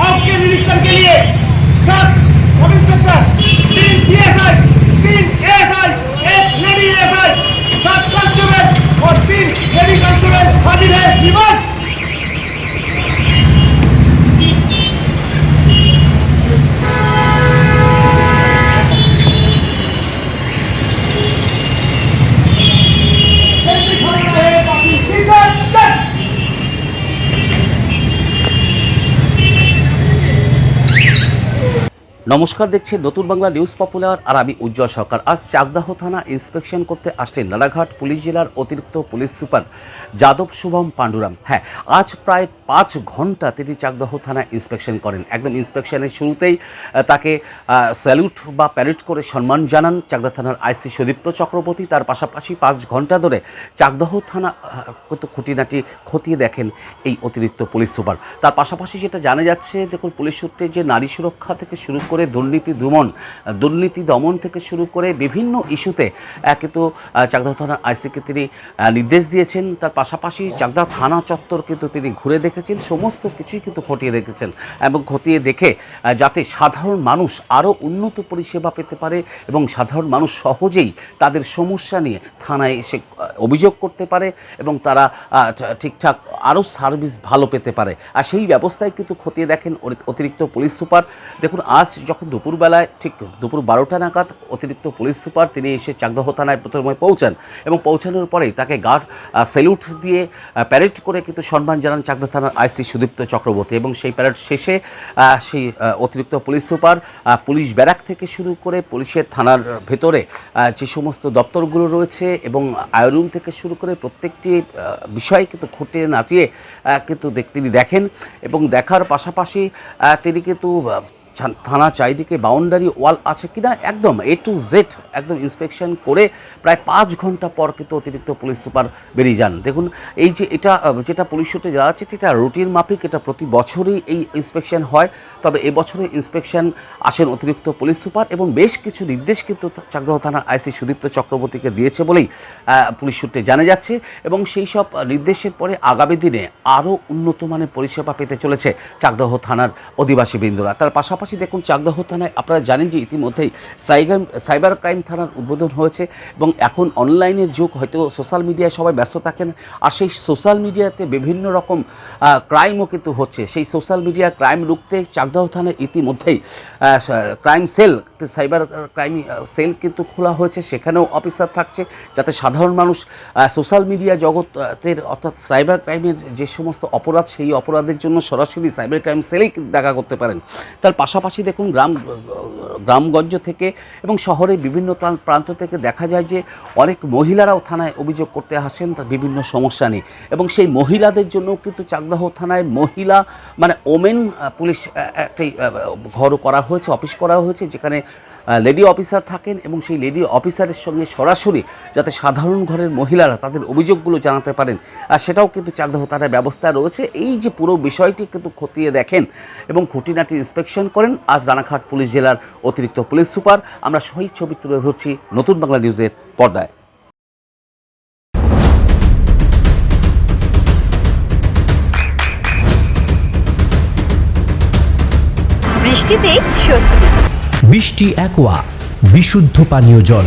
आपके निरीक्षण के लिए 7 sub inspector, 3 PSI, 3 ASI, 1 lady ASI, 7 constable और 3 लेडी कांस्टेबल हाजिर है। श्रीमान নমস্কার, দেখছেন নতুন বাংলা নিউজ পপুলার আর আমি উজ্জ্বল সরকার। আজ চাকদাহ থানা ইন্সপেকশন করতে আসলেন নারাঘাট পুলিশ জেলার অতিরিক্ত পুলিশ সুপার যাদব শুভম পাণ্ডুরাম। হ্যাঁ, আজ প্রায় 5 ঘন্টা তিনি চাকদাহ থানা ইন্সপেকশন করেন। একদম ইন্সপেকশনের শুরুতেই তাকে স্যালুট বা প্যারেড করে সম্মান জানান চাকদাহ থানার আইসি সুদীপ্ত চক্রবর্তী। তার পাশাপাশি 5 ঘন্টা ধরে চাকদাহ থানা খুঁটিনাটি খতিয়ে দেখেন এই অতিরিক্ত পুলিশ সুপার। তার পাশাপাশি যেটা জানা যাচ্ছে, দেখুন, পুলিশ সূত্রে যে নারী সুরক্ষা থেকে শুরু করে দুর্নীতি দমন থেকে শুরু করে বিভিন্ন ইস্যুতে কিন্তু চাকদাহ থানার আইসিকে তিনি নির্দেশ দিয়েছেন। তার পাশাপাশি চাকদাহ থানা চত্বর কিন্তু তিনি ঘুরে দেখেছেন, সমস্ত কিছুই কিন্তু খতিয়ে দেখেছেন এবং খতিয়ে দেখে যাতে সাধারণ মানুষ আরও উন্নত পরিষেবা পেতে পারে এবং সাধারণ মানুষ সহজেই তাদের সমস্যা নিয়ে থানায় এসে অভিযোগ করতে পারে এবং তারা ঠিকঠাক আরও সার্ভিস ভালো পেতে পারে। আর সেই ব্যবস্থায় কিন্তু খতিয়ে দেখেন অতিরিক্ত পুলিশ সুপার। দেখুন, আজ যখন দুপুরবেলায় ঠিক দুপুর 12টা নাগাদ অতিরিক্ত পুলিশ সুপার তিনি এসে চাকদাহ থানায় প্রথমে পৌঁছান এবং পৌঁছানোর পরেই তাকে গার্ড স্যালুট দিয়ে প্যারেড করে কিন্তু সম্মান জানান চাকদাহ থানার আইসি সুদীপ্ত চক্রবর্তী। এবং সেই প্যারেড শেষে সেই অতিরিক্ত পুলিশ সুপার পুলিশ ব্যারাক থেকে শুরু করে পুলিশের থানার ভেতরে যে সমস্ত দপ্তরগুলো রয়েছে এবং আয়রুম থেকে শুরু করে প্রত্যেকটি বিষয় কিন্তু খুঁটিয়ে নাচিয়ে কিন্তু তিনি দেখেন এবং দেখার পাশাপাশি তিনি কিন্তু থানা চারিদিকে বাউন্ডারি ওয়াল আছে কিনা একদম A to Z একদম ইন্সপেকশন করে প্রায় 5 ঘন্টা পর কিন্তু অতিরিক্ত পুলিশ সুপার বেরিয়ে যান। দেখুন, এই যে যেটা পুলিশ সূত্রে জানা যাচ্ছে, এটা রুটিন মাফিক, এটা প্রতি বছরই এই ইন্সপেকশন হয়। তবে এবছরে ইন্সপেকশন আসেন অতিরিক্ত পুলিশ সুপার এবং বেশ কিছু নির্দেশ কিন্তু চাকদাহ থানার আইসি সুদীপ্ত চক্রবর্তীকে দিয়েছে বলেই পুলিশ সূত্রে জানা যাচ্ছে। এবং সেই সব নির্দেশের পরে আগামী দিনে আরও উন্নত মানের পরিষেবা পেতে চলেছে চাকদাহ থানার অধিবাসী বৃন্দরা। তার পাশাপাশি দেখুন, চাকদাহ থানায় আপনারা জানেন যে ইতিমধ্যেই সাইবার ক্রাইম থানার উদ্বোধন হয়েছে এবং এখন অনলাইনের যুগ, হয়তো সোশ্যাল মিডিয়ায় সবাই ব্যস্ত থাকেন আর সেই সোশ্যাল মিডিয়াতে বিভিন্ন রকম ক্রাইমও কিন্তু হচ্ছে। সেই সোশ্যাল মিডিয়া ক্রাইম রুখতে চাকদাহ থানায় ইতিমধ্যেই crime sell, cyber crime sell কিন্তু খোলা হয়েছে। সেখানেও অফিসার থাকছে যাতে সাধারণ মানুষ সোশ্যাল মিডিয়া জগতের অর্থাৎ সাইবার ক্রাইমের যে সমস্ত অপরাধ, সেই অপরাধের জন্য সরাসরি সাইবার ক্রাইম সেলেই দেখা করতে পারেন। তার পাশাপাশি দেখুন, গ্রামগঞ্জ থেকে এবং শহরের বিভিন্ন প্রান্ত থেকে দেখা যায় যে অনেক মহিলারাও থানায় অভিযোগ করতে আসেন তার বিভিন্ন সমস্যা নিয়ে এবং সেই মহিলাদের জন্য কিন্তু চাকদাহ থানায় মহিলা মানে ওমেন পুলিশ একটি ঘরও করা হয়েছে, অফিস করা হয়েছে, যেখানে লেডি অফিসার থাকেন এবং সেই লেডি অফিসারের সঙ্গে সরাসরি যাতে সাধারণ ঘরের মহিলারা তাদের অভিযোগগুলো জানাতে পারেন আর সেটাও কিন্তু চাকদাহ থানার ব্যবস্থা রয়েছে। এই যে পুরো বিষয়টি কিন্তু খতিয়ে দেখেন এবং খুঁটিনাটি ইন্সপেকশন করেন আজ রানাঘাট পুলিশ জেলার অতিরিক্ত পুলিশ সুপার। আমরা সহি ছবি তুলে ধরছি নতুন বাংলা নিউজের পর্দায়। বৃষ্টিতে স্বস্তি। বৃষ্টি অ্যাকোয়া, বিশুদ্ধ পানীয় জল।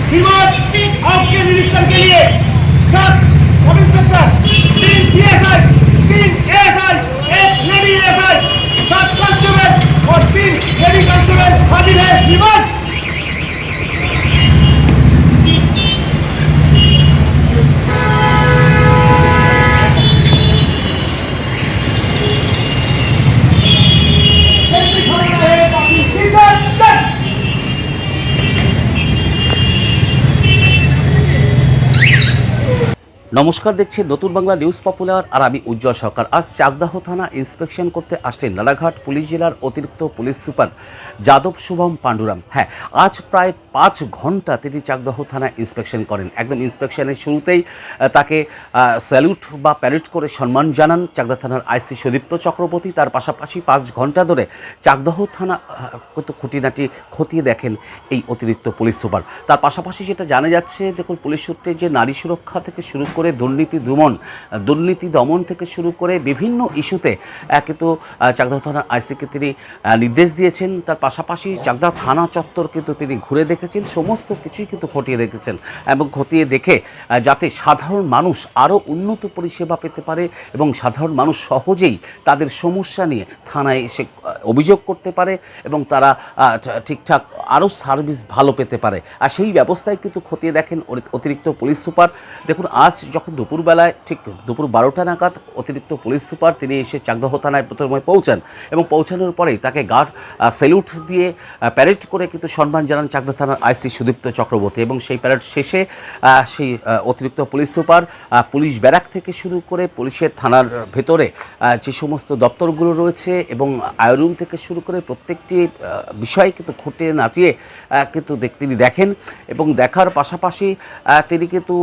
श्रीमान आपके निरीक्षण के लिए 7 sub inspector 3 PSI 3 ASI 1 lady ASI 7 constable और 3 लेडी कांस्टेबल हाजिर है श्रीमान। নমস্কার, দেখছেন নতুন বাংলা নিউজ পপুলার আর আমি উজ্জ্বল সরকার। আজ চাকদাহ থানা ইন্সপেকশন করতে আসলেন নালাঘাট পুলিশ জেলার অতিরিক্ত পুলিশ সুপার যাদব শুভম পাণ্ডুরাম। হ্যাঁ, আজ প্রায় 5 ঘন্টা তিনি চাকদাহ থানা ইন্সপেকশন করেন। একদম ইন্সপেকশনের শুরুতেই তাকে স্যালুট বা প্যারেড করে সম্মান জানান চাকদাহ থানার আইসি সুদীপ্ত চক্রবর্তী। তার পাশাপাশি 5 ঘন্টা ধরে চাকদাহ থানা খুঁটিনাটি খতিয়ে দেখেন এই অতিরিক্ত পুলিশ সুপার। তার পাশাপাশি যেটা জানা যাচ্ছে, দেখুন পুলিশ সূত্রে যে নারী সুরক্ষা থেকে শুরু করে দুর্নীতি দমন থেকে শুরু করে বিভিন্ন ইস্যুতে কিন্তু চাকদাহ থানার আইসিকে তিনি নির্দেশ দিয়েছেন। তার পাশাপাশি চাকদাহ থানা চত্বর কিন্তু তিনি ঘুরে দেখেছেন, সমস্ত কিছুই কিন্তু খতিয়ে দেখেছেন এবং খতিয়ে দেখে যাতে সাধারণ মানুষ আরও উন্নত পরিষেবা পেতে পারে এবং সাধারণ মানুষ সহজেই তাদের সমস্যা নিয়ে থানায় এসে অভিযোগ করতে পারে এবং তারা ঠিকঠাক আরও সার্ভিস ভালো পেতে পারে। আর সেই ব্যবস্থায় কিন্তু খতিয়ে দেখেন অতিরিক্ত পুলিশ সুপার। দেখুন, আজ যখন দুপুরবেলায় ঠিক দুপুর 12টা নাগাদ অতিরিক্ত পুলিশ সুপার তিনি এসে চাকদাহ থানায় প্রথমে পৌঁছান এবং পৌঁছানোর পরেই তাকে গার্ড স্যালুট দিয়ে প্যারেড করে কিন্তু সম্মান জানান চাকদাহ থানার আইসি সুদীপ্ত চক্রবর্তী। এবং সেই প্যারেড শেষে সেই অতিরিক্ত পুলিশ সুপার পুলিশ ব্যারাক থেকে শুরু করে পুলিশের থানার ভেতরে যে সমস্ত দপ্তরগুলো রয়েছে এবং আয়রুম থেকে শুরু করে প্রত্যেকটি বিষয় কিন্তু খুঁটে নাটিয়ে কিন্তু তিনি দেখেন এবং দেখার পাশাপাশি তিনি কিন্তু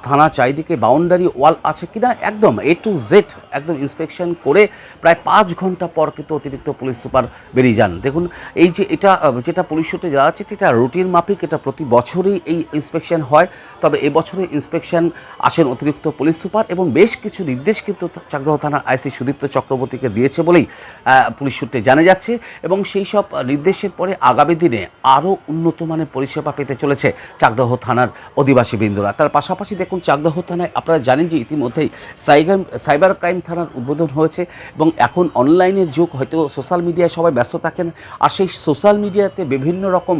থানা চারিদিকে বাউন্ডারি ওয়াল আছে কিনা একদম A to Z একদম ইন্সপেকশন করে প্রায় 5 ঘন্টা পর কিন্তু অতিরিক্ত পুলিশ সুপার বেরিয়ে যান। দেখুন, এই যে যেটা পুলিশ সূত্রে জানা যাচ্ছে, এটা রুটিন মাফিক, এটা প্রতি বছরই এই ইন্সপেকশন হয়। তবে এবছরে ইন্সপেকশন আসেন অতিরিক্ত পুলিশ সুপার এবং বেশ কিছু নির্দেশ কিন্তু চাকদাহ থানার আইসি সুদীপ্ত চক্রবর্তীকে দিয়েছে বলেই পুলিশ সূত্রে জানা যাচ্ছে। এবং সেই সব নির্দেশের পরে আগামী দিনে আরও উন্নত মানের পরিষেবা পেতে চলেছে চাকদাহ থানার অধিবাসী বৃন্দরা। তার পাশাপাশি দেখুন, চাকদাহ থানায় আপনারা জানেন যে ইতিমধ্যেই সাইবার ক্রাইম থানার উদ্বোধন হয়েছে এবং এখন অনলাইনের যুগ, হয়তো সোশ্যাল মিডিয়ায় সবাই ব্যস্ত থাকেন আর সেই সোশ্যাল মিডিয়াতে বিভিন্ন রকম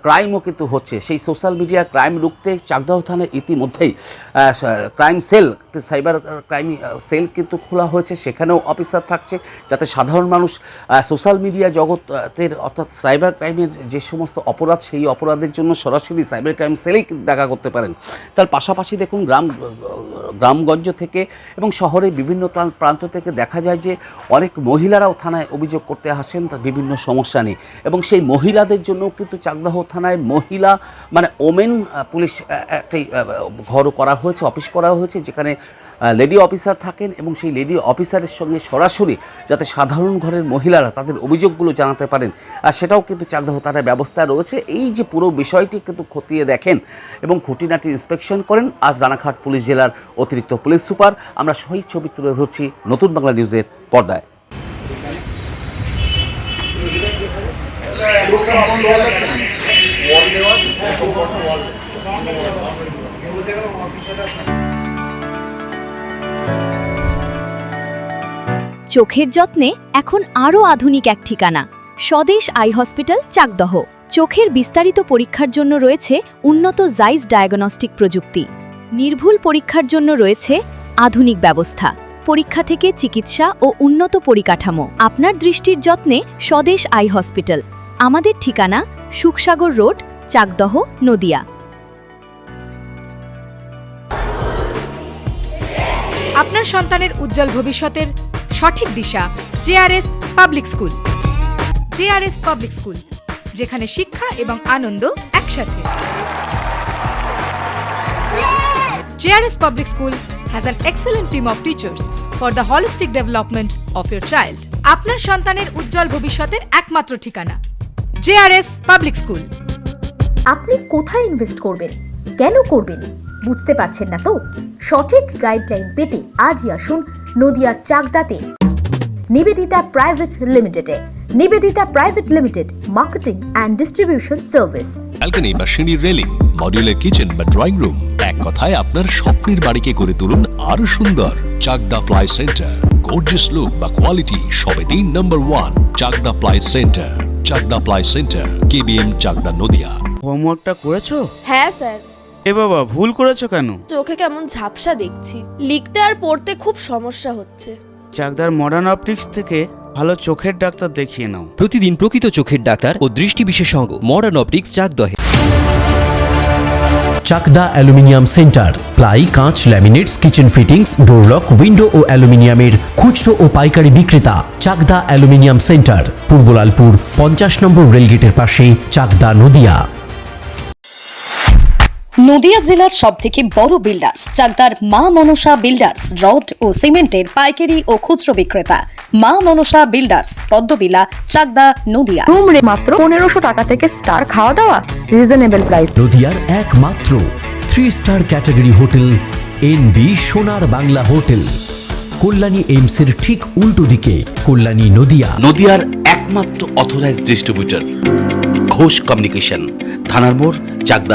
ক্রাইমও কিন্তু হচ্ছে। সেই সোশ্যাল মিডিয়া ক্রাইম রুখতে চাকদাহ থানায় ইতিমধ্যেই crime sell, cyber crime sell কিন্তু খোলা হয়েছে। সেখানেও অফিসার থাকছে যাতে সাধারণ মানুষ সোশ্যাল মিডিয়া জগতের অর্থাৎ সাইবার ক্রাইমের যে সমস্ত অপরাধ, সেই অপরাধের জন্য সরাসরি সাইবার ক্রাইম সেলেই দেখা করতে পারেন। তার পাশাপাশি দেখুন, গ্রামগঞ্জ থেকে এবং শহরের বিভিন্ন প্রান্ত থেকে দেখা যায় যে অনেক মহিলারাও থানায় অভিযোগ করতে আসেন তার বিভিন্ন সমস্যা নিয়ে এবং সেই মহিলাদের জন্য কিন্তু চাকদাহ থানায় মহিলা মানে ওমেন পুলিশ একটি ঘর করা হয়েছে, অফিস করা হয়েছে, যেখানে লেডি অফিসার থাকেন এবং সেই লেডি অফিসারের সঙ্গে সরাসরি যাতে সাধারণ ঘরের মহিলারা তাদের অভিযোগগুলো জানাতে পারেন আর সেটাও কিন্তু চাকদাহ থানার ব্যবস্থা রয়েছে। এই যে পুরো বিষয়টি কিন্তু খতিয়ে দেখেন এবং খুঁটিনাটি ইন্সপেকশন করেন আজ রানাঘাট পুলিশ জেলার অতিরিক্ত পুলিশ সুপার। আমরা সহি ছবি তুলে ধরছি নতুন বাংলা নিউজের পর্দায়। চোখের যত্নে এখন আরও আধুনিক এক ঠিকানা, স্বদেশ আই হসপিটাল চাকদহ। চোখের বিস্তারিত পরীক্ষার জন্য রয়েছে উন্নত জাইস ডায়াগনস্টিক প্রযুক্তি। নির্ভুল পরীক্ষার জন্য রয়েছে আধুনিক ব্যবস্থা, পরীক্ষা থেকে চিকিৎসা ও উন্নত পরিকাঠামো। আপনার দৃষ্টির যত্নে স্বদেশ আই হসপিটাল। আমাদের ঠিকানা সুখসাগর রোড, চাকদহ, নদিয়া। আপনার সন্তানের উজ্জ্বল ভবিষ্যতের সঠিক দিশা JRS public school. JRS public school, যেখানে শিক্ষা এবং আনন্দ একসাথে। JRS public school has an excellent team of teachers for the holistic development of your child. আপনার সন্তানের উজ্জ্বল ভবিষ্যতের একমাত্র ঠিকানা জেআরএস পাবলিক স্কুল। আপনি কোথায় ইনভেস্ট করবেন, কেন করবেন বুঝতে পারছেন না তো? সঠিক গাইডলাইন পেতে আজই আসুন নদিয়ার চাকদাতে নিবেদিতা প্রাইভেট লিমিটেডে। Nivedita private limited, marketing and distribution service. Balcony বা সিঁড়ির রেলিং, মডিউলার কিচেন বা ড্রয়িং রুম, এক কথায় আপনার স্বপ্নের বাড়িকে করে তুলুন আরো সুন্দর। Chakda ply centre, gorgeous look বা কোয়ালিটি সবেতেই number 1। Chakda ply centre, Chakda ply centre, KBM, Chakda, Nadia. হোমওয়ার্কটা করেছো? হ্যাঁ স্যার। এ বাবা, ভুল করেছো কেন? চোখে কেমন ঝাপসা দেখছি, লিখতে আর পড়তে খুব সমস্যা হচ্ছে। চাকদার মডার্ন অপটিক্স থেকে ভালো চোখের ডাক্তার দেখিয়ে নাও। প্রতিদিন প্রকৃত চোখের ডাক্তার ও দৃষ্টি বিশেষজ্ঞ মডার্ন অপটিক্স চাকদহে। চাকদা অ্যালুমিনিয়াম সেন্টার, প্লাই, কাঁচ, laminates, kitchen fittings, door lock, window ও অ্যালুমিনিয়ামের খুচরো ও পাইকারি বিক্রেতা। Chakda aluminium centre, Purbalalpur 50 number রেলগেটের পাশে, চাকদা, নদিয়া। নদিয়া জেলার সবথেকে বড় বিল্ডার্স চাকদার মা মনসা বিল্ডার্স, রড ও সিমেন্টের পাইকারি ও খুচরো বিক্রেতা। মা মনসা বিল্ডার্স, পদ্মবিলা, চাকদা, নদিয়া। রুম রে মাত্র 1500 টাকা থেকে স্টার, খাওয়া দাওয়া রিজনেবল প্রাইস। নদিয়ার একমাত্র 3 স্টার ক্যাটাগরি হোটেল এনবি সোনার বাংলা হোটেল, কল্যাণী এইমসের ঠিক উল্টো দিকে, কল্যাণী, নদিয়া। নদিয়ার একমাত্র অথরাইজড ডিস্ট্রিবিউটর ঘোষ কমিউনিকেশন, থানার মোড়, চাকদা।